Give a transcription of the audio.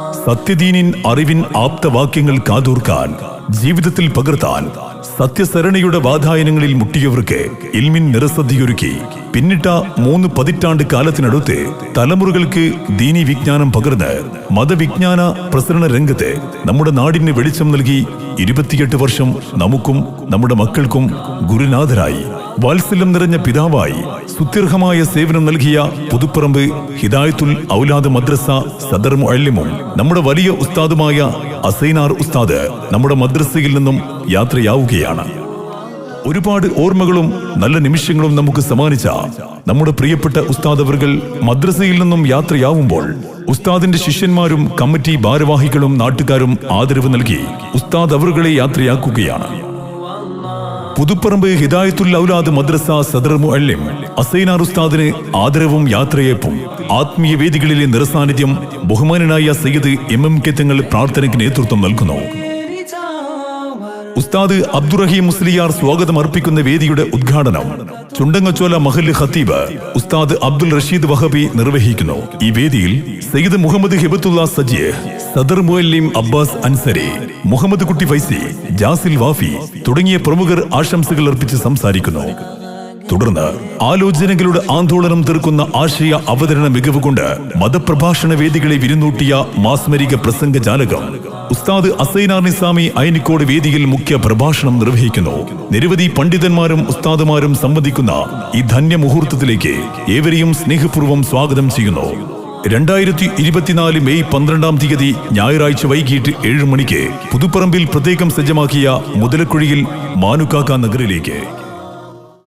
സത്യദീനിൻ അറിവിൻ ആപ്തവാക്യങ്ങൾ കാതോർക്കാൻ, ജീവിതത്തിൽ പകർത്താൻ സത്യസരണിയുടെ വാതായനങ്ങളിൽ മുട്ടിയവർക്ക് ഇൽമിൻ നിറസദ്യയൊരുക്കി പിന്നിട്ട 3 പതിറ്റാണ്ട് കാലത്തിനടുത്ത് തലമുറകൾക്ക് ദീനി വിജ്ഞാനം പകർന്ന് മതവിജ്ഞാന പ്രസരണ രംഗത്ത് നമ്മുടെ നാടിന് വെളിച്ചം നൽകി 28 വർഷം നമുക്കും നമ്മുടെ മക്കൾക്കും ഗുരുനാഥരായി വാത്സല്യം നിറഞ്ഞ പിതാവായി സുത്യർഹമായ സേവനം നൽകിയ പുതുപ്പറമ്പ് ഹിദായത്തുൽ ഔലാദ് മദ്രസ സദർ മുഅല്ലിമും നമ്മുടെ വലിയ ഉസ്താദുമായ അസൈനാർ ഉസ്താദ് നമ്മുടെ മദ്രസയിൽ നിന്നും യാത്രയാവുകയാണ്. ഒരുപാട് ഓർമ്മകളും നല്ല നിമിഷങ്ങളും നമുക്ക് സമ്മാനിച്ച നമ്മുടെ പ്രിയപ്പെട്ട ഉസ്താദ് അവർകൾ മദ്രസയിൽ നിന്നും യാത്രയാവുമ്പോൾ ഉസ്താദിന്റെ ശിഷ്യന്മാരും കമ്മിറ്റി ഭാരവാഹികളും നാട്ടുകാരും ആദരവ് നൽകി ഉസ്താദ് അവർകളെ യാത്രയാക്കുകയാണ്. പുതുപ്പറമ്പ് ഹിദായത്തുൽ ഔലാദ് മദ്രസ സദർ മുഅല്ലിം അസൈനാർ ഉസ്താദിന് ആദരവും യാത്രയേപ്പും ആത്മീയ വേദികളിലെ നിറസാന്നിധ്യം ബഹുമാനനായ സയ്യിദ് MM തങ്ങൾ പ്രാർത്ഥനയ്ക്ക് നേതൃത്വം നൽകുന്നു. ഉസ്താദ് അബ്ദുറഹീം മുസ്ലിയാർ സ്വാഗതം അർപ്പിക്കുന്ന വേദിയുടെ ഉദ്ഘാടനം ചുണ്ടങ്ങച്ചോല മഹല്ല് ഖത്തീബ് ഉസ്താദ് അബ്ദുൽ റഷീദ് വഹബി നിർവഹിക്കുന്നു. ഈ വേദിയിൽ സയ്യിദ് മുഹമ്മദ് ഹിബത്തുള്ള സജീഹ്, സദർ മുഅല്ലിം അബ്ബാസ് അൻസരി, മുഹമ്മദ് കുട്ടി ഫൈസി, ജാസിൽ വാഫി തുടങ്ങിയ പ്രമുഖർ ആശംസകൾ അർപ്പിച്ച് സംസാരിക്കുന്നു. തുടർന്ന് ആലോചനകളുടെ ആന്തോളനം തീർക്കുന്ന ആശയ അവതരണ മികവ് കൊണ്ട് മതപ്രഭാഷണ വേദികളെ വിരുന്നൂട്ടിയ മാസ്മരിക പ്രസംഗ ജാലകം ഉസ്താദ് അസൈനാർ നിസാമി അയനിക്കോട് വേദിയിൽ മുഖ്യ പ്രഭാഷണം നിർവഹിക്കുന്നു. നിരവധി പണ്ഡിതന്മാരും ഉസ്താദുമാരും സംബന്ധിക്കുന്ന ഈ ധന്യ മുഹൂർത്തത്തിലേക്ക് ഏവരെയും സ്നേഹപൂർവ്വം സ്വാഗതം ചെയ്യുന്നു. 2024 മെയ് 12-ാം തീയതി ഞായറാഴ്ച വൈകിട്ട് 7 മണിക്ക് പുതുപ്പറമ്പിൽ പ്രത്യേകം സജ്ജമാക്കിയ മുതലക്കുഴിയിൽ മാനുക്കാക്ക നഗറിലേക്ക്